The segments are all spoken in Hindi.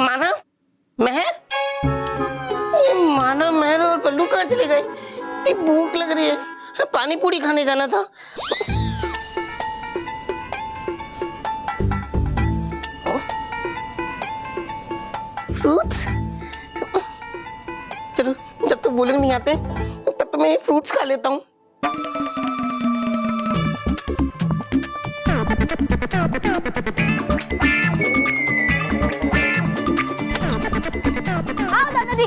मानव, महर, ये मानव, महर और बल्लू कहाँ चले गए? इतनी भूख लग रही है, पानी पूरी खाने जाना था। फ्रूट्स, चलो जब तक वो लोग नहीं आते तब तक मैं ये फ्रूट्स खा लेता हूँ। दादाजी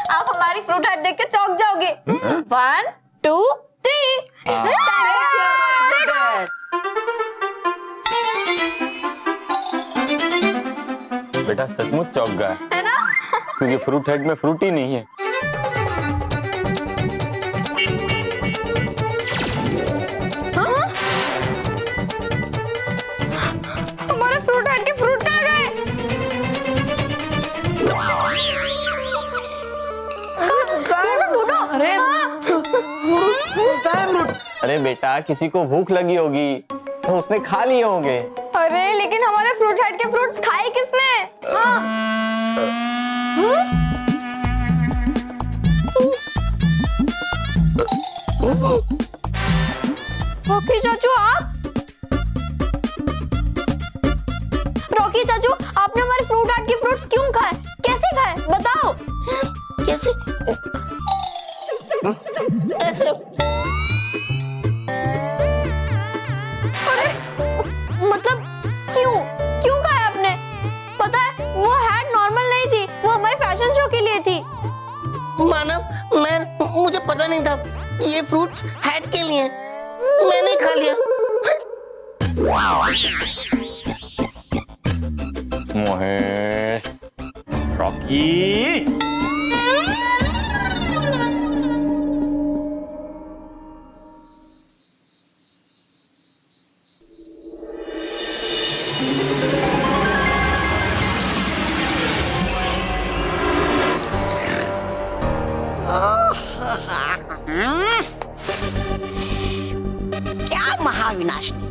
आप हमारी फ्रूट हाट देख के चौंक जाओगे। 1 2 3 बेटा सचमुच चौंक गया है ना? क्योंकि फ्रूट हेड में फ्रूट ही नहीं है। हमारे फ्रूट हाट के फ्रूट कहाँ गए? अरे बेटा किसी को भूख लगी होगी तो उसने खा लिए होंगे। अरे लेकिन हमारे फ्रूट हाट के फ्रूट्स खाए किसने? रॉकी चाचू आप? रॉकी चाचू आपने हमारे फ्रूट हाट के फ्रूट्स क्यों खाए? कैसे खाए बताओ। कैसे? ऐसे? अरे मतलब क्यों क्यों खाया आपने? पता है वो हैट नॉर्मल नहीं थी, वो हमारे फैशन शो के लिए थी। मानव, मुझे पता नहीं था ये फ्रूट्स हैट के लिए हैं। मैंने खा लिया। महेश, रॉकी, क्या महाविनाशनी,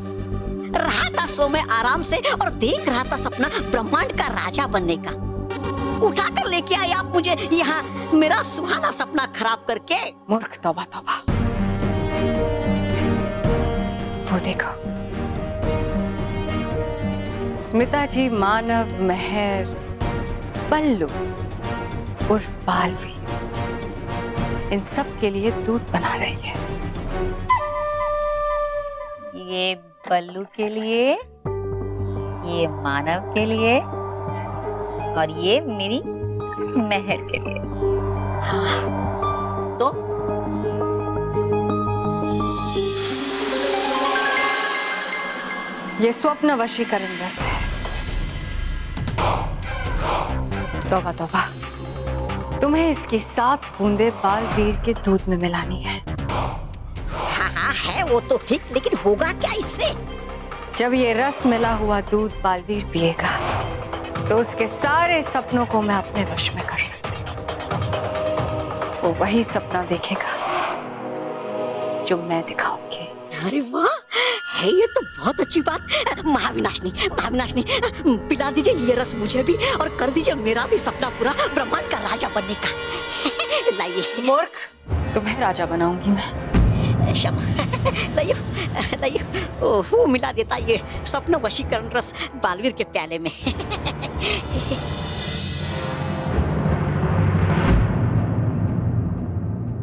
रहा था सो में आराम से और देख रहा था सपना ब्रह्मांड का राजा बनने का। उठाकर लेके आए आप मुझे यहाँ मेरा सुहाना सपना खराब करके। मूर्ख, तौबा तौबा। वो देखो स्मिता जी मानव, महर, बल्लू उर्फ बालवी इन सब के लिए दूध बना रही है। ये बल्लू के लिए, ये मानव के लिए और ये मेरी महर के लिए। तो ये स्वप्न वशीकरण रस है। तौबा तौबा, तुम्हें इसकी 7 बूंदे बालवीर के दूध में मिलानी है। हाँ है वो तो ठीक, लेकिन होगा क्या इससे? जब ये रस मिला हुआ दूध बालवीर पिएगा तो उसके सारे सपनों को मैं अपने वश में कर सकती हूँ। वो वही सपना देखेगा जो मैं दिखाऊंगी। अरे वाह, है ये तो बहुत अच्छी बात। महाविनाशनी पिला दीजिए ये रस मुझे भी और कर दीजिए मेरा भी सपना पूरा ब्रह्मांड का राजा बनने का। लाइए। मूर्ख, तुम्हें राजा बनाऊंगी मैं। क्षमा, लाइए। ओहो, मिला देता ये स्वप्न वशीकरण रस बालवीर के प्याले में।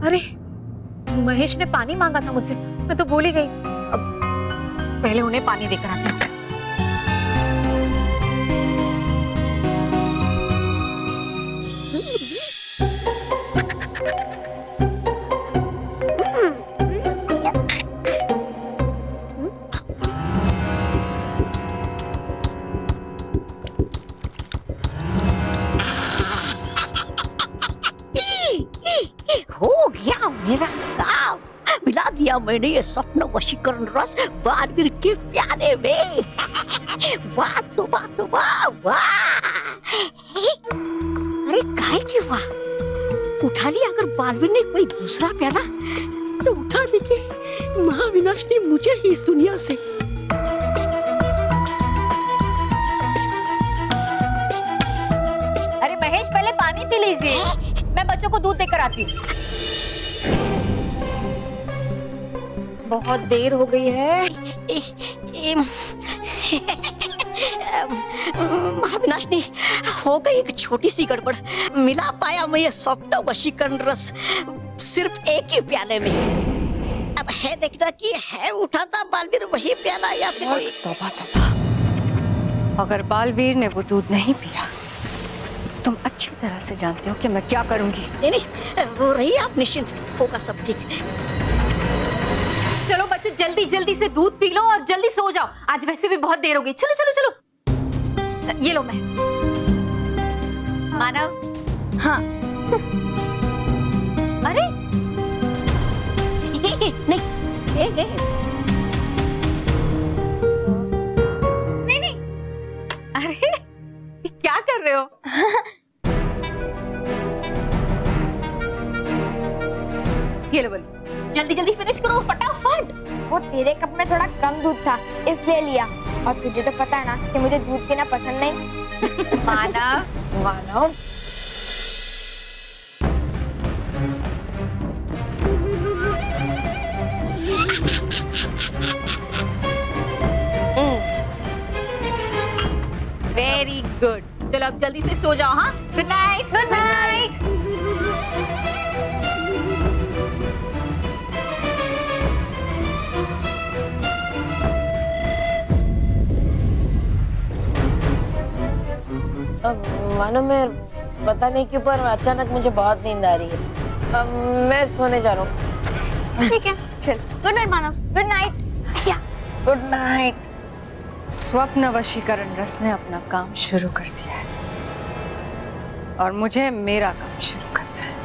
अरे महेश ने पानी मांगा था मुझसे, मैं तो भूल ही गई। अब पहले उन्हें पानी देकर आती हूँ। हो गया मेरा काम, मिला दिया मैंने ये स्वप्न वशीकरण रस बालवीर के प्याले में। वाह तो वाह वाह। अरे काहे की वाह, उठा लिया। अगर बालवीर ने कोई दूसरा प्याला तो उठा देगी महाविनाश ने मुझे ही इस दुनिया से। आपको दूध देकर आती हूँ। बहुत देर हो गई है। महाविनाशनी, हो गई एक छोटी सी गड़बड़। मिला पाया मैं ये स्वप्न वशीकरण रस सिर्फ एक ही प्याले में। अब है देखना कि है उठाता बालवीर वही प्याला या फिर कोई। तौबा तौबा, अगर बालवीर ने वो दूध नहीं पिया, तुम अच्छी तरह से जानते हो कि मैं क्या करूंगी। नहीं नहीं, वो रही आप निश्चिंत, होगा सब ठीक। चलो बच्चों, जल्दी जल्दी से दूध पी लो और जल्दी सो जाओ, आज वैसे भी बहुत देर हो गई। चलो चलो चलो, ये लो। मैं मानव। हाँ। अरे नहीं नहीं नहीं, अरे क्या कर रहे हो? ये लो, बोलो जल्दी जल्दी फिनिश करो फटाफट। वो तेरे कप में थोड़ा कम दूध था इसलिए लिया, और तुझे तो पता है ना कि मुझे दूध पीना पसंद नहीं। मानव मानव, वेरी गुड। चलो अब जल्दी से सो जाओ। हाँ, गुड नाइट। Good night. मानो मैं पता नहीं क्यों पर अचानक मुझे बहुत नींद आ रही है। अब मैं सोने जा रहा हूँ। ठीक है, चल। Good night Manav. Good night. Good night. स्वप्न वशीकरण रस ने अपना काम शुरू कर दिया है और मुझे मेरा काम शुरू करना है।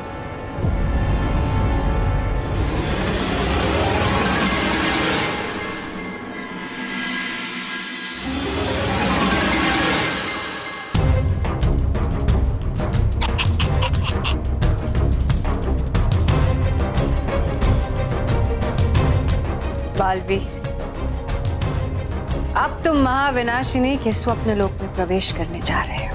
बालवीर, अब तुम महाविनाशिनी के स्वप्न लोक में प्रवेश करने जा रहे हो।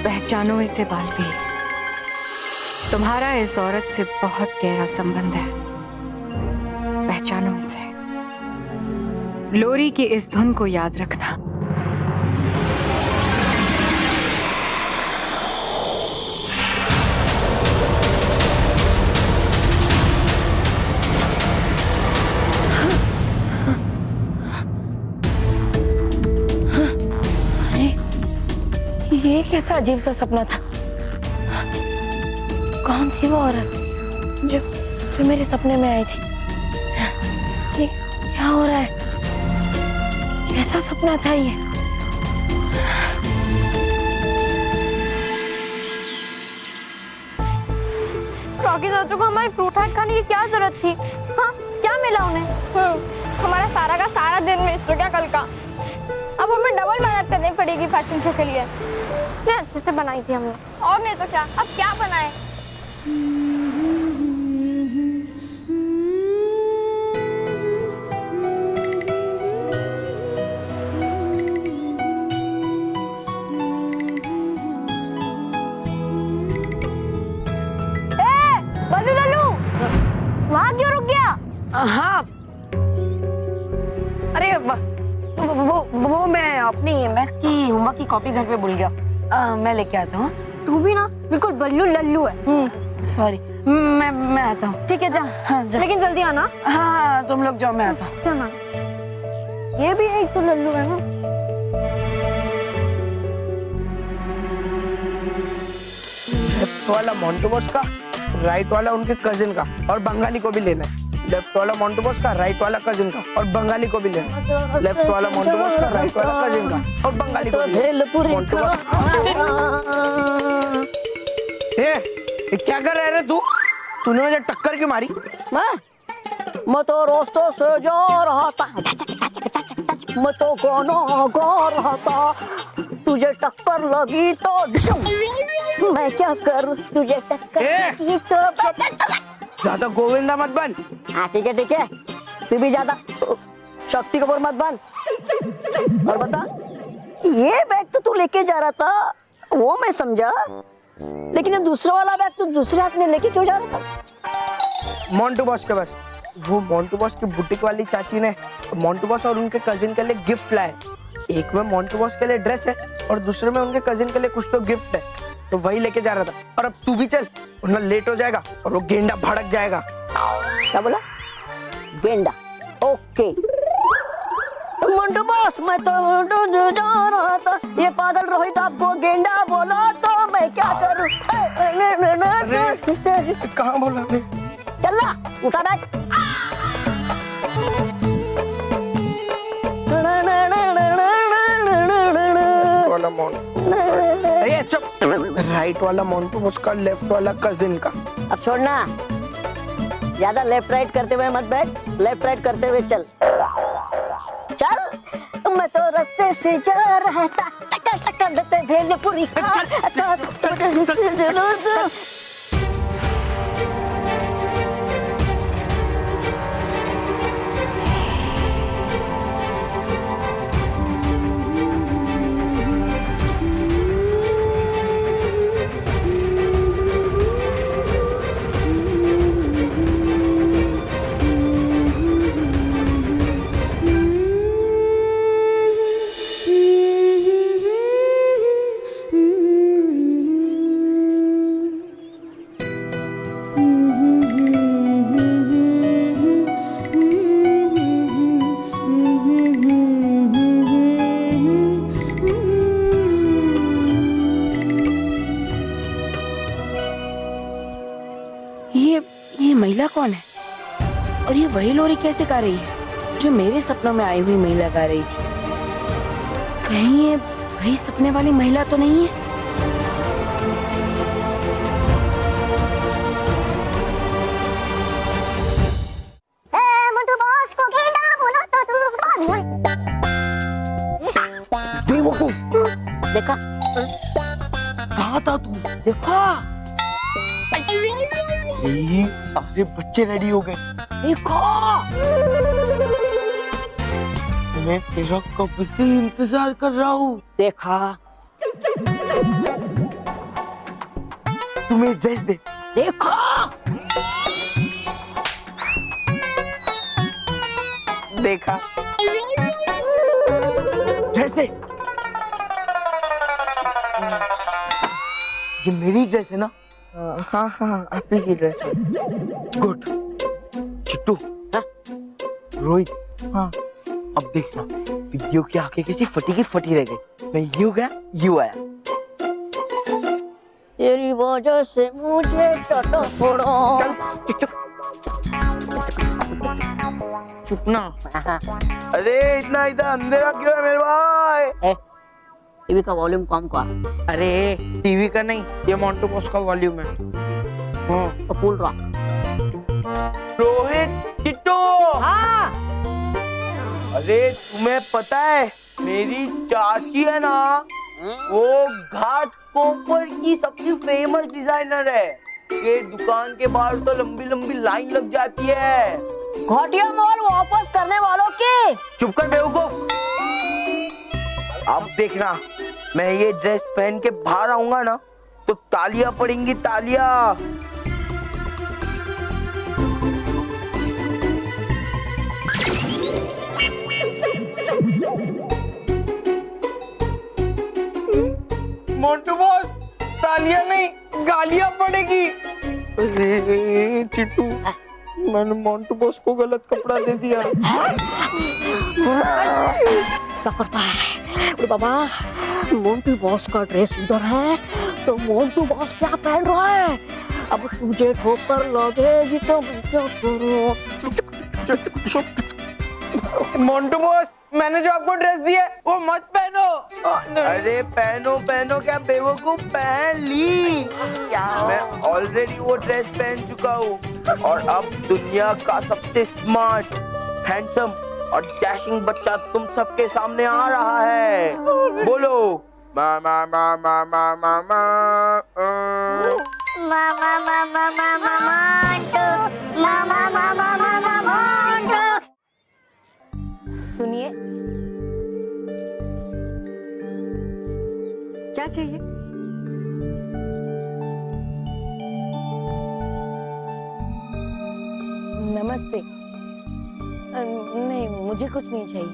पहचानो इसे बालवीर, तुम्हारा इस औरत से बहुत गहरा संबंध है। पहचानो इसे। लोरी की इस धुन को याद रखना। ये कैसा अजीब सा सपना था? कौन थी वो औरत जो मेरे सपने में आई थी? ये क्या हो रहा है? कैसा सपना था ये? रॉकी चाचू को हमारी फ्रूट हाट खाने की क्या जरूरत थी? हाँ, क्या मिला उन्हें? हमारा सारा का सारा दिन वेस्ट हो गया कल का। अब हमें डबल मेहनत करनी पड़ेगी फैशन शो के लिए। इतने अच्छे से बनाई थी हमने, और नहीं तो क्या। अब क्या बनाए? बल्लू लल्लू, वहाँ क्यों रुक गया? हाँ, अरे वो मैं अपनी मैथ्स की होमवर्क की कॉपी घर पे भूल गया। मैं लेके आता हूँ। तू भी ना बिल्कुल बल्लू लल्लू है। सॉरी, मैं आता हूँ। ठीक है, जा। हाँ, जा। लेकिन जल्दी आना। हाँ, तुम लोग जाओ, मैं आता हूँ। चल ना, ये भी एक तो लल्लू है ना। लेफ्ट वाला मोंटोमोस का, राइट वाला उनके कजिन का, और बंगाली को भी लेना है। लेफ्ट वाला मोंटू बॉस का, राइट वाला कजिन का, और बंगाली को भी लेना। लेफ्ट वाला मोंटू बॉस का, राइट वाला कजिन का, और बंगाली को भी लेना। मोंटू बॉस। ये क्या कर रहा है तू? तूने मुझे टक्कर क्यों मारी? मैं तो रोस्तों से जा रहा था, मैं तो गाना गा रहा था, तुझे टक्कर लगी तो डिशुम। मैं क्या करूं, तुझे टक्कर लगी तो ज्यादा गोविंदा मत बन। हाँ ठीक है, तू भी ज्यादा शक्ति कपूर मत बन। और बता, ये बैग तो तू लेके जा रहा था वो मैं समझा, लेकिन ये दूसरा वाला बैग तू दूसरे हाथ में लेके क्यों जा रहा था? मोंटू बॉस के बस। वो मोंटू बॉस की बुटीक वाली चाची ने मोंटू बॉस और उनके कजिन के लिए गिफ्ट लाए। एक में मोंटू बॉस के लिए ड्रेस है और दूसरे में उनके कजिन के लिए कुछ तो गिफ्ट है, तो वही लेके जा रहा था। और अब तू भी चल, वरना लेट हो जाएगा और वो गेंडा भड़क जाएगा। क्या बोला? गेंडा? ओके मोंटू बॉस, मैं तो जा रहा था, ये पागल रोहित आपको गेंडा बोला तो मैं क्या करूं? कहाँ बोला आपने? चल ना, उठा बैग। वाला मोंटू, अरे चुप। राइट वाला मोंटू बॉस का, लेफ्ट वाला कजिन का। अब छोड़ना, ज्यादा लेफ्ट राइट करते हुए मत बैठ, लेफ्ट राइट करते हुए चल। चल, मैं तो रास्ते से जा रहा था, टक्कर टक्कर देते भेलपुरी कार। ये महिला कौन है? और ये वही लोरी कैसे गा रही है जो मेरे सपनों में आई हुई महिला गा रही थी? कहीं ये वही सपने वाली महिला तो नहीं है? मोंटू बॉस को गेंडा बोला तो तू बेवकूफ। देखा? कहाँ था तू? देखा? ये सारे बच्चे रेडी हो गए। देखो, मैं तेरा कब से इंतजार कर रहा हूँ। देखा? तुम्हें ड्रेस दे। देखो, देखा? ड्रेस दे। ये मेरी ड्रेस है ना? हाँ हाँ, आप ही की ड्रेस है। गुड। चिट्टू, रोहित, हाँ, अब देखना विद्यो की आंखें कैसी फटी की फटी रह गई। मैं यूं गया, यूं आया। तेरी वजह से मुझे टटो फोड़ो। चल, चुप चुप ना। अरे इतना इधर अंधेरा क्यों है मेरे भाई? टीवी का वॉल्यूम कम कर। अरे टीवी का नहीं, ये मोंटू बॉस का वॉल्यूम है। हाँ, तो फुल रॉक। रोहित, चिट्टू। हाँ। अरे तुम्हें पता है मेरी चाची है ना, वो घाट कोपर की सबसे फेमस डिजाइनर है। ये दुकान के बाहर तो लंबी लंबी लाइन लग जाती है। घाटिया मॉल वापस करने वालों की। चुप कर बेवकूफ। अब देखना, मैं ये ड्रेस पहन के बाहर आऊंगा ना तो तालियां पड़ेंगी, तालियां। मोंटू बॉस, तालियां नहीं गालियां पड़ेगी। अरे चिट्टू, मैंने मोंटू बॉस को गलत कपड़ा दे दिया। क्या करता है? अरे बाबा, मोंटू बॉस का ड्रेस उधर है तो मोंटू बॉस क्या पहन रहा है? अब तुझे ठोकर लगेगी तो क्या करूं? मोंटू बॉस, मैंने जो आपको ड्रेस दी है वो मत पहनो। अरे पहनो पहनो क्या बेवकूफ, पहन ली। मैं ऑलरेडी वो ड्रेस पहन चुका हूँ और अब दुनिया का सबसे स्मार्ट, हैंडसम और डैशिंग बच्चा तुम सबके सामने आ रहा है। बोलो मामा मामा मामा मामा मामा मामा मोंटू, मामा मामा मामा मोंटू। सुनिए, क्या चाहिए? नमस्ते। नहीं, मुझे कुछ नहीं चाहिए।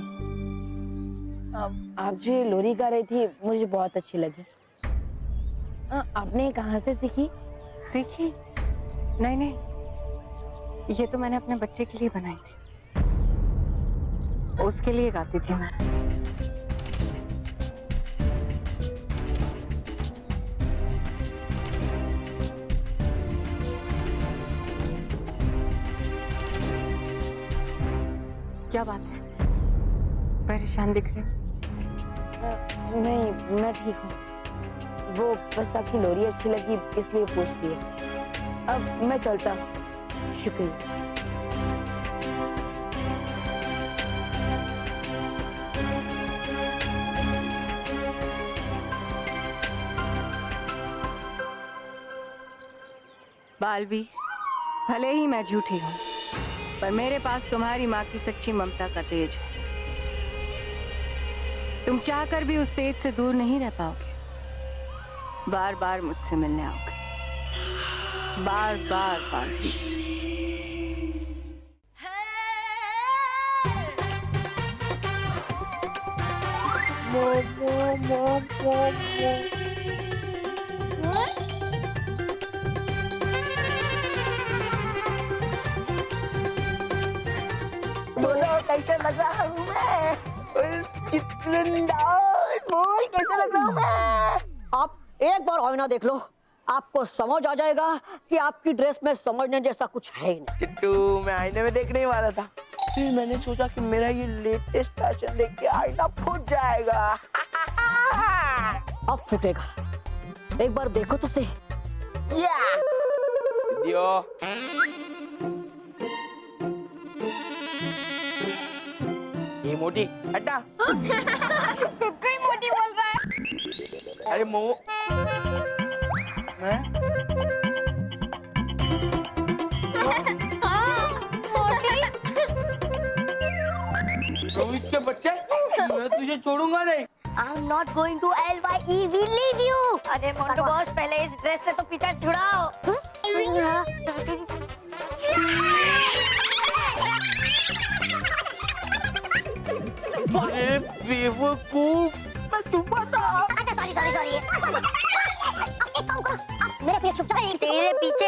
आप जो ये लोरी गा रही थी मुझे बहुत अच्छी लगी। आपने कहाँ से सीखी? सीखी? नहीं नहीं, ये तो मैंने अपने बच्चे के लिए बनाई थी, उसके लिए गाती थी मैं। क्या बात है, परेशान दिख रहे हो? नहीं, मैं ठीक हूँ। वो बस आपकी लोरी अच्छी लगी इसलिए पूछ लिया। अब मैं चलता हूँ। शुक्रिया। बालवीर, भले ही मैं झूठी हूँ, पर मेरे पास तुम्हारी माँ की सच्ची ममता का तेज है। तुम चाहकर भी उस तेज से दूर नहीं रह पाओगे। बार बार मुझसे मिलने आओगे, बार बार बालवीर। बोलो कैसे लग रहा हूँ मैं? बोल कैसे लग रहा हूँ मैं? आप एक बार आईना देख लो, आपको समझ आ जाएगा कि आपकी ड्रेस में समझने जैसा कुछ है ही नहीं। चिट्टू, मैं आईने में देखने ही वाला था, फिर मैंने सोचा कि मेरा ये लेटेस्ट फैशन देख के आईना फूट जाएगा। अब फूटेगा, एक बार देखो तो सही। दियो। ये मोटी हटा। कुक्कू ही मोटी बोल रहा है। अरे मो मैं रोहित के बच्चे, मैं तुझे छोड़ूंगा नहीं। I'm not going to LYE, we leave you. अरे मोंटू बॉस, पहले इस ड्रेस से तो पीछा छुड़ाओ। अरे बेवकूफ, मैं छुपा था। अच्छा सॉरी सॉरी सॉरी। एक काम करो, आप मेरे पीछे छुप जाओ। तेरे पीछे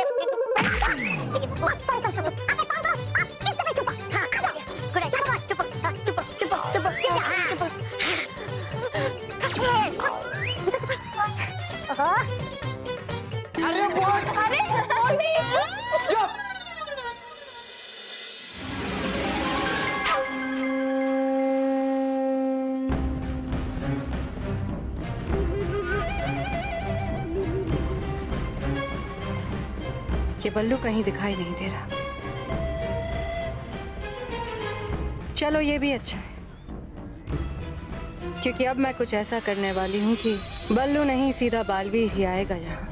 सॉरी सॉरी। अबे काम करो, आप इसके पीछे छुपो। हाँ, आ जाओ। Good night. बस छुपो, छुपो, छुपो, छुपो, छुपो। अरे बॉस, अरे मोटी। चुप। ये बल्लू कहीं दिखाई नहीं दे रहा। चलो ये भी अच्छा है, क्योंकि अब मैं कुछ ऐसा करने वाली हूँ कि बल्लू नहीं, सीधा बालवीर ही आएगा यहाँ।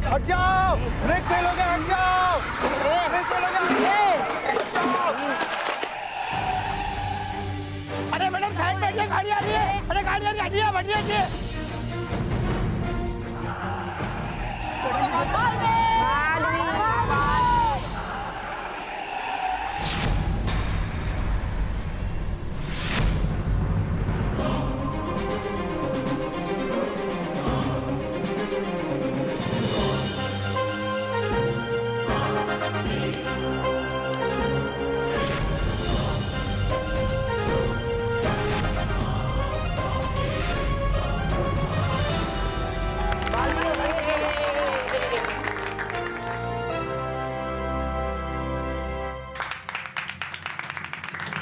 हट जाओ, ब्रेक फेल हो गया, हट जाओ। ब्रेक फेल हो गया। अरे मैडम साइड में ये गाड़ी आ रही है। अरे गाड़ी आ रही है, हटिए, हटिए, हटिए।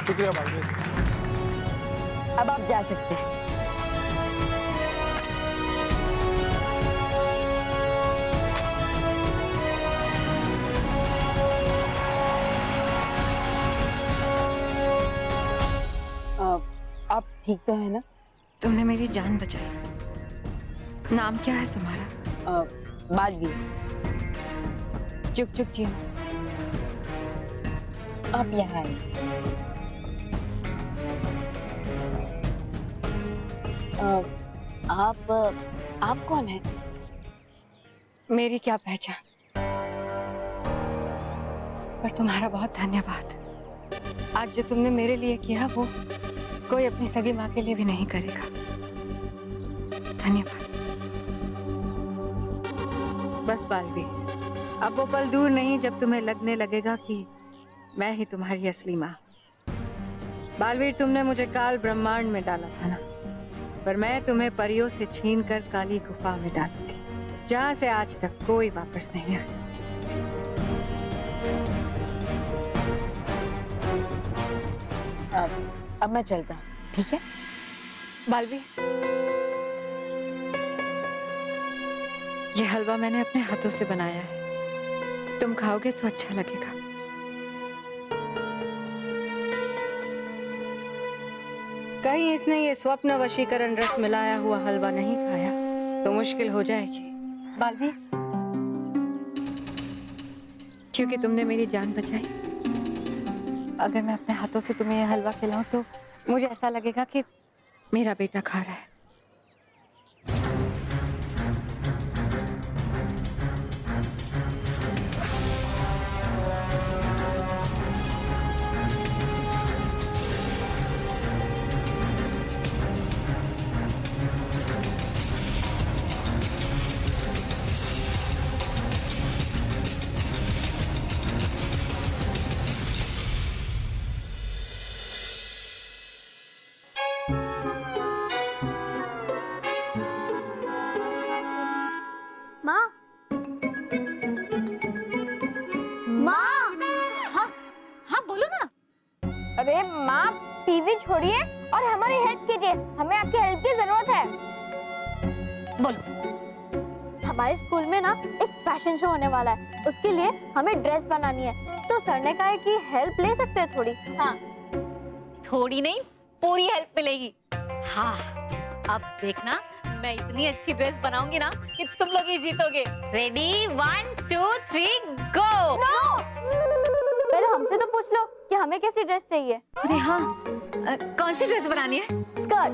शुक्रिया भाई। अब आप जा सकते हैं। आप ठीक तो है ना? तुमने मेरी जान बचाई। नाम क्या है तुम्हारा? बालवी। चुक चुक जी। आप यहाँ आइए। आप कौन है? मेरी क्या पहचान, पर तुम्हारा बहुत धन्यवाद। आज जो तुमने मेरे लिए किया वो कोई अपनी सगी माँ के लिए भी नहीं करेगा। धन्यवाद। बस बालवी, अब वो पल दूर नहीं जब तुम्हें लगने लगेगा कि मैं ही तुम्हारी असली माँ। बालवीर, तुमने मुझे काल ब्रह्मांड में डाला था ना, पर मैं तुम्हें परियों से छीनकर काली गुफा में डालूंगी, जहाँ से आज तक कोई वापस नहीं आया। अब मैं चलता हूँ, ठीक है? बालवी, ये हलवा मैंने अपने हाथों से बनाया है, तुम खाओगे तो अच्छा लगेगा। कहीं इसने ये स्वप्न वशीकरण रस मिलाया हुआ हलवा नहीं खाया तो मुश्किल हो जाएगी। बालवी, क्योंकि तुमने मेरी जान बचाई, अगर मैं अपने हाथों से तुम्हें यह हलवा खिलाऊं तो मुझे ऐसा लगेगा कि मेरा बेटा खा रहा है। माँ, माँ, हाँ हाँ बोलो ना। अरे माँ, टीवी छोड़िए और हमारी हेल्प कीजिए, हमें आपकी हेल्प की जरूरत है। बोलो। हमारे स्कूल में ना एक फैशन शो होने वाला है, उसके लिए हमें ड्रेस बनानी है, तो सर ने कहा है कि हेल्प ले सकते हैं थोड़ी। हाँ, थोड़ी नहीं, पूरी हेल्प मिलेगी। हाँ, अब देखना, मैं इतनी अच्छी ड्रेस बनाऊंगी ना कि तुम लोग ही जीतोगे। रेडी, 1 2 3 गो। नो, पहले हमसे तो पूछ लो कि हमें कैसी ड्रेस चाहिए। अरे हाँ, कौन सी ड्रेस बनानी है? Skirt,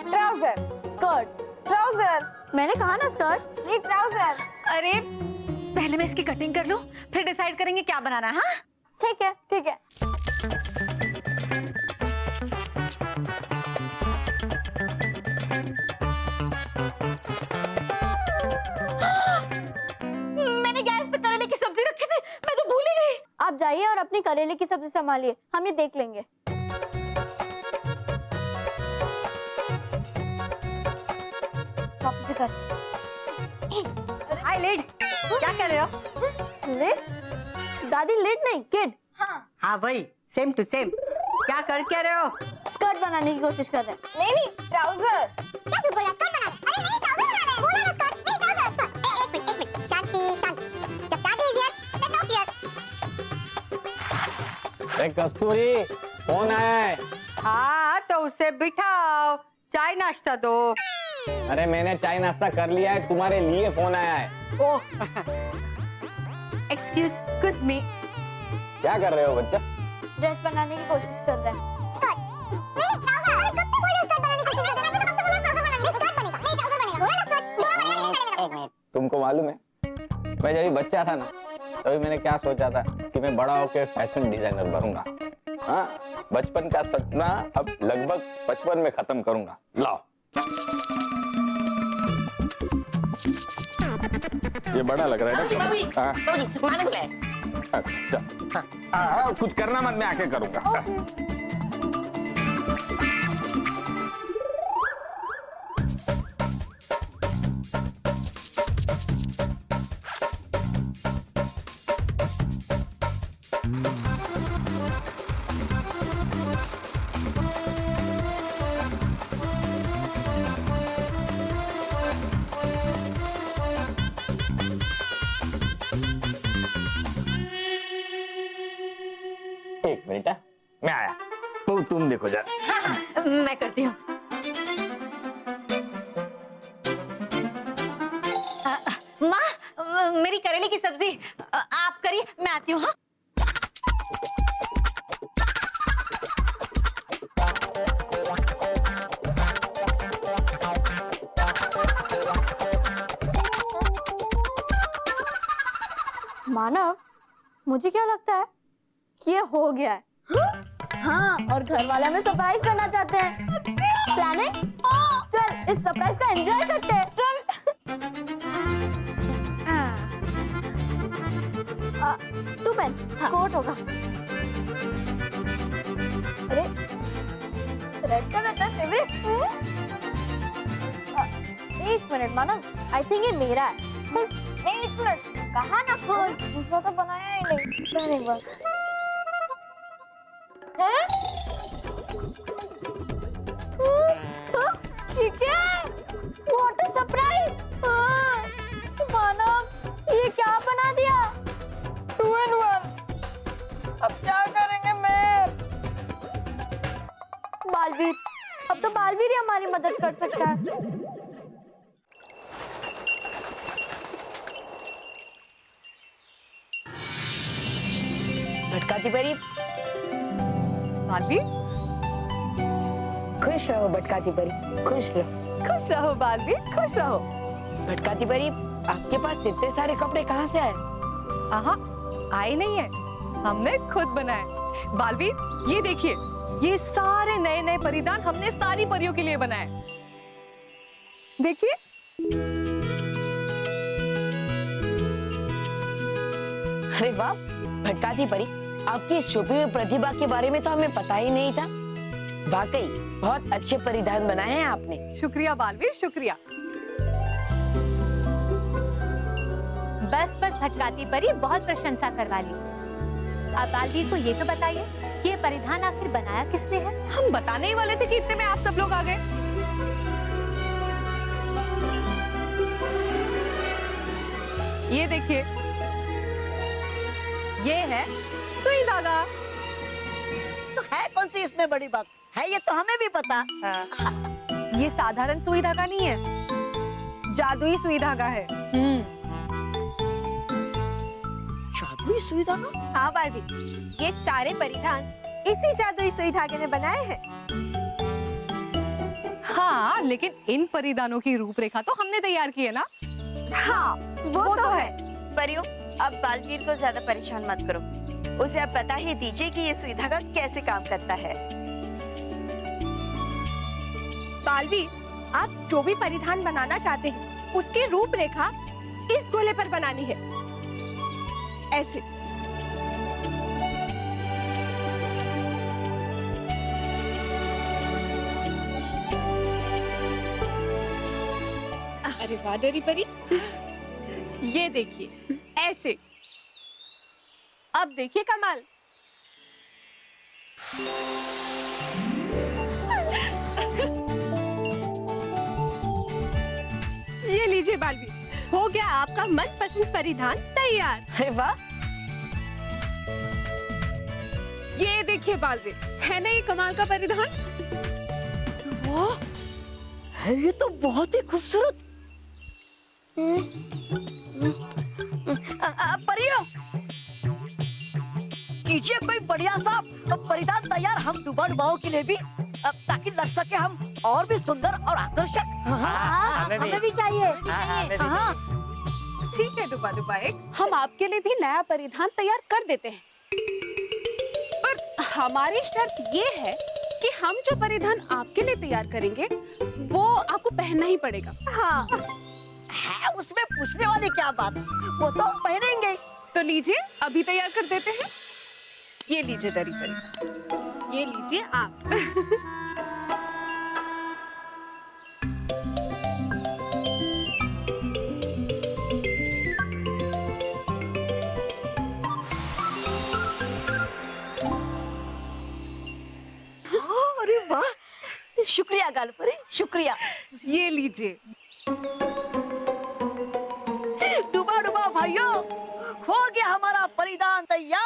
trouser, skirt, trouser. मैंने कहा ना स्कर्ट, नहीं ट्राउजर। अरे पहले मैं इसकी कटिंग कर लूं, फिर डिसाइड करेंगे क्या बनाना है। हाँ ठीक है, ठीक है। मैंने गैस पे करेले की सब्जी रखी थी, मैं तो भूल ही गई। आप जाइए और अपनी करेले की सब्जी संभालिए, हम ये देख लेंगे। वापस से कर। हाय लिड, क्या कर रहे हो? लिड? दादी लिड नहीं, किड। हाँ भाई, सेम टू सेम। क्या रहे हो? स्कर्ट बनाने की कोशिश कर रहे हैं। नहीं, ट्राउजर। क्या तू बोला स्कर्ट बना रहे? अरे नहीं, ट्राउजर बना रहे हैं। बोला ना स्कर्ट, नहीं ट्राउजर, स्कर्ट। एक मिनट, शांति शांति। जब दादी is here, let no here. ए कस्तूरी, कौन है? हाँ तो उसे बिठाओ, चाय नाश्ता दो। अरे मैंने चाय नाश्ता कर लिया है, तुम्हारे लिए फोन आया है। ओह, एक्सक्यूज मी। क्या कर रहे हो बच्चा? ड्रेस बनाने की कोशिश कर रहे हैं। स्कर्ट। नहीं ट्राउजर। अरे कब से बोल रहे हो स्कर्ट बनाने की कोशिश कर रहे हैं? मैं तो कब से बोल रहा हूं ट्राउजर बनाने की। स्कर्ट बनेगा, नहीं ट्राउजर बनेगा। बोला ना स्कर्ट, दोनों बनेगा, नहीं बनेगा। तुमको मालूम है, मैं जब बच्चा था ना, तभी मैंने क्या सोचा था कि मैं बड़ा होकर फैशन डिजाइनर बनूंगा। हाँ, बचपन का सपना अब लगभग 55 में खत्म करूंगा। लाओ, ये बड़ा लग रहा है ना? माने बुलाए। अच्छा, कुछ करना मत, मैं आके करूंगा। एक मिनट मैं आया। तो तुम देखो जरा। मैं करती हूँ। माँ मेरी करेले की सब्जी आप करिए, मैं आती हूँ। हाँ मानव, मुझे क्या लगता है कि ये हो गया है। हाँ, और घर वाले हमें सरप्राइज करना चाहते हैं। प्लानिंग? चल इस सरप्राइज का एंजॉय करते हैं। चल। तू पहन, कोट होगा। अरे रेड कलर का फेवरेट। एक मिनट मानव, आई थिंक ये मेरा है। एक मिनट, कहा ना खोल, दूसरा तो बनाया ही नहीं। पहन एक बार। हैं? ये क्या है? What a surprise! मानव, ये क्या बना दिया? 2 in 1। अब क्या करेंगे मैं? बालवीर, अब तो बालवीर ही हमारी मदद कर सकता है। भटकाती परी, बालवीर, खुश रहो भटकाती परी, खुश रहो। खुश रहो बालवीर, खुश रहो। भटकाती परी, आपके पास इतने सारे कपड़े कहाँ से आए? आहा, आए नहीं है, हमने खुद बनाए। बालवीर, ये देखिए, ये सारे नए नए परिधान हमने सारी परियों के लिए बनाए। देखिए। अरे वाह भटकाती परी, आपकी इस छुपी हुई प्रतिभा के बारे में तो हमें पता ही नहीं था। वाकई बहुत अच्छे परिधान बनाए हैं आपने। शुक्रिया बालवीर, शुक्रिया। बस बस भटकाती परी, बहुत प्रशंसा करवा ली। अब बालवीर को ये तो बताइए कि ये परिधान आखिर बनाया किसने है? हम बताने ही वाले थे कि इतने में आप सब लोग आ गए। ये देखिए, ये है सुई धागा। तो है कौन सी इसमें बड़ी बात है, ये तो हमें भी पता। ये साधारण सुई धागा नहीं है, जादुई सुई धागा है। जादुई सुई धागा? हाँ बारबी, ये सारे परिधान इसी जादुई सुई धागे ने बनाए हैं। हाँ, लेकिन इन परिधानों की रूपरेखा तो हमने तैयार की है ना। हाँ, वो तो है। परियो, अब बालवीर को ज्यादा परेशान मत करो, उसे अब बता ही दीजिए कि ये सुई धागा कैसे काम करता है। बालवीर, आप जो भी परिधान बनाना चाहते हैं, उसकी रूपरेखा इस गोले पर बनानी है। ऐसे। अरे वाह डरी परी, ये देखिए, ऐसे। अब देखिए कमाल। ये लीजिए बालवीर, हो गया आपका मनपसंद परिधान तैयार। अरे वाह, ये देखिए बालवीर, है ना ये कमाल का परिधान? वाह, ये तो बहुत ही खूबसूरत। परियो, कीजिए कोई बढ़िया सा परिधान तैयार हम डुबाओ के लिए भी, ताकि लग सके हम और भी सुंदर और आकर्षक। हमें भी चाहिए। ठीक है डुबा एक, हम आपके लिए भी नया परिधान तैयार कर देते हैं, पर हमारी शर्त ये है कि हम जो परिधान आपके लिए तैयार करेंगे वो आपको पहनना ही पड़ेगा। हाँ, है उसमें पूछने वाली क्या बात, वो तो हम पहनेंगे। तो लीजिए, अभी तैयार कर देते हैं। ये लीजिए डरी परी, ये लीजिए आप। अरे वाह, शुक्रिया गालपरी, शुक्रिया। ये लीजिए। डुबा डुबा भाइयों, हो गया हमारा परिधान तैयार।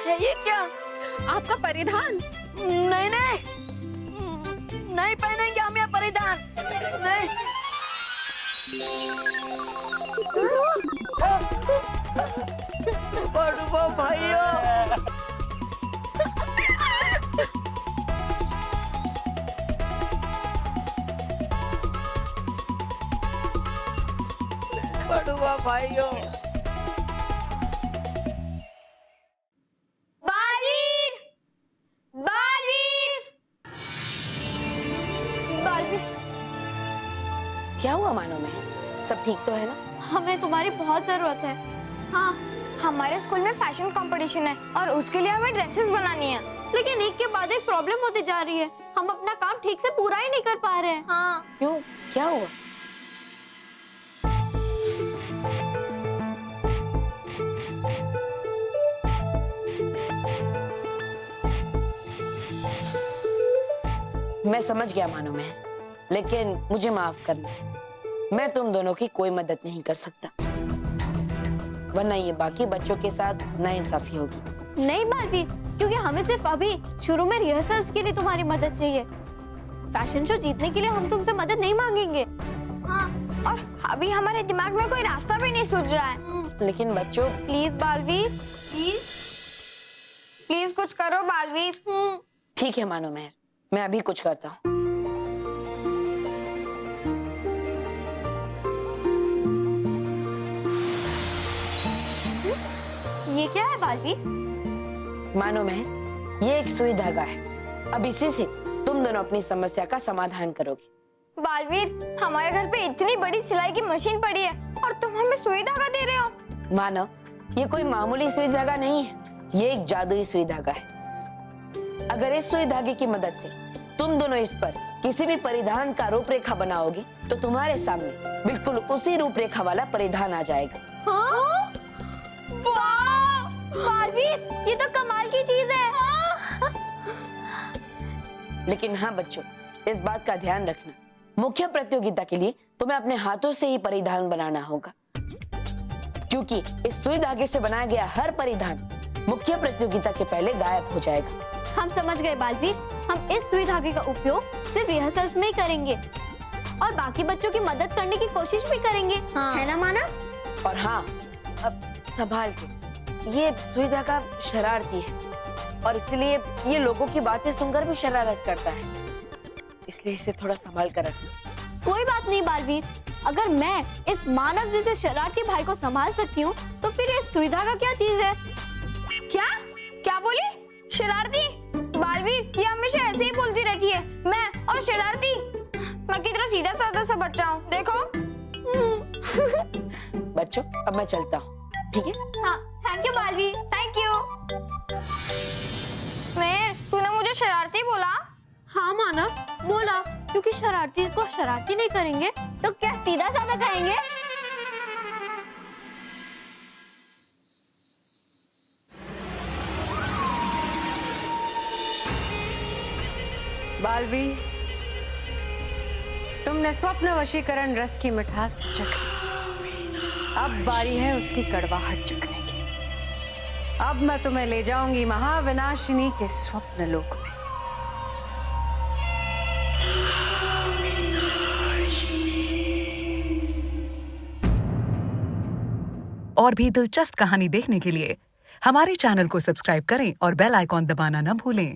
है ये क्या? आपका परिधान। नहीं नहीं, नहीं पहनेंगे हम ये परिधान, नहीं। बड़ुआ भाइयों, बड़ुआ भाइयों। बालवीर, बालवीर, बालवीर, क्या हुआ मानो में? सब ठीक तो है ना? हमें तुम्हारी बहुत जरूरत है। हाँ, हमारे स्कूल में फैशन कंपटीशन है और उसके लिए हमें ड्रेसेस बनानी है। लेकिन एक के बाद एक प्रॉब्लम होती जा रही है, हम अपना काम ठीक से पूरा ही नहीं कर पा रहे हैं। हाँ। क्यों, क्या हुआ? मैं समझ गया मानो मैं, लेकिन मुझे माफ करना, मैं तुम दोनों की कोई मदद नहीं कर सकता, वरना ये बाकी बच्चों के साथ नाइंसाफी होगी। नहीं बालवीर, क्योंकि हमें सिर्फ अभी शुरू में रिहर्सल्स के लिए तुम्हारी मदद चाहिए। फैशन शो जीतने के लिए हम तुमसे मदद नहीं मांगेंगे। हाँ, और अभी हमारे दिमाग में कोई रास्ता भी नहीं सूझ रहा है। लेकिन बच्चों, प्लीज बालवीर, प्लीज प्लीज कुछ करो बालवीर। ठीक है मानो मैं अभी कुछ करता हूँ। ये क्या है बालवीर? मानो ये एक सुई धागा है, अब इसी से तुम दोनों अपनी समस्या का समाधान करोगे। बालवीर, हमारे घर पे इतनी बड़ी सिलाई की मशीन पड़ी है और तुम हमें सुई धागा दे रहे हो। मानो, ये कोई मामूली सुई धागा नहीं है, ये एक जादुई सुई धागा है। अगर इस सुई धागे की मदद से तुम दोनों इस पर किसी भी परिधान का रूपरेखा बनाओगे तो तुम्हारे सामने बिल्कुल उसी रूपरेखा वाला परिधान आ जाएगा। हाँ? वाह! बालवीर, ये तो कमाल की चीज है। लेकिन हाँ बच्चों, इस बात का ध्यान रखना, मुख्य प्रतियोगिता के लिए तुम्हें अपने हाथों से ही परिधान बनाना होगा, क्योंकि इस सुई धागे से बनाया गया हर परिधान मुख्य प्रतियोगिता के पहले गायब हो जाएगा। हम समझ गए बालवीर, हम इस सुई धागे का उपयोग सिर्फ रिहर्सल्स में ही करेंगे और बाकी बच्चों की मदद करने की कोशिश भी करेंगे। हाँ। है ना मानव? और हाँ, अब संभाल के, ये सुई धागा शरारती है और इसलिए ये लोगों की बातें सुनकर भी शरारत करता है, इसलिए इसे थोड़ा संभाल कर रखना। कोई बात नहीं बालवीर, अगर मैं इस मानव जैसे शरारती भाई को संभाल सकती हूँ तो फिर ये सुई धागा क्या चीज है? क्या क्या बोली? शरारती? बालवीर, ये हमेशा ऐसे ही बोलती रहती है, मैं और शरारती। मैं कितना सीधा साधा सा बच्चा हूँ, देखो। बच्चों, अब मैं चलता हूँ, ठीक है? हाँ, thank you Baalveer, thank you. तूने मुझे शरारती बोला? हाँ मानव, बोला, क्योंकि शरारती को शरारती नहीं करेंगे तो क्या सीधा साधा कहेंगे? बालवीर, तुमने स्वप्न वशीकरण रस की मिठास तो चखी, अब बारी है उसकी कड़वाहट चखने की। अब मैं तुम्हें ले जाऊंगी महाविनाशिनी के स्वप्न लोक में। और भी दिलचस्प कहानी देखने के लिए हमारे चैनल को सब्सक्राइब करें और बेल आइकॉन दबाना न भूलें।